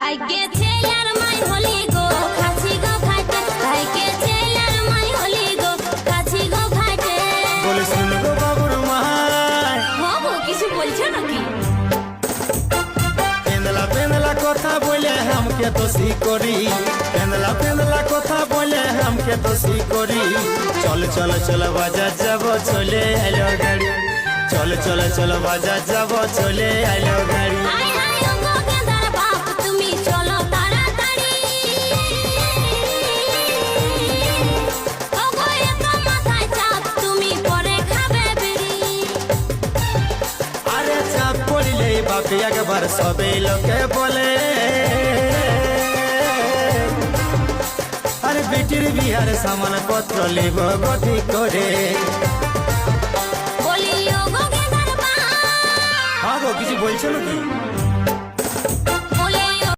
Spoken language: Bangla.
আইগেছে আর মাই হলি গো খাছি গো খাইতে আইগেছে আর মাই হলি গো খাছি গো খাইতে বলে শুন গো বাবুর মাই বাবু কিছু বলছো নাকি পেন্দলা পেন্দলা কথা বলে हमके দোষী করি পেন্দলা পেন্দলা কথা বলে हमके দোষী করি চল চল চল বাজার যাব চলে আইলো গাড়ি চল চল চল বাজার যাব চলে আইলো গাড়ি আই আই গো গেদার বাপ তুমি চলো তাড়াতাড়ি ও গো এত মাথায় চাপ তুমি পরে খাবে বিড়ি আরে চাপ পড়লে বাপি একবার সবে লোকে বলে আরে বেটির বিহার সামান পত্র লিব গতি করে বলি ও গো গেদার বাপ আগো কিছু বলছো নাকি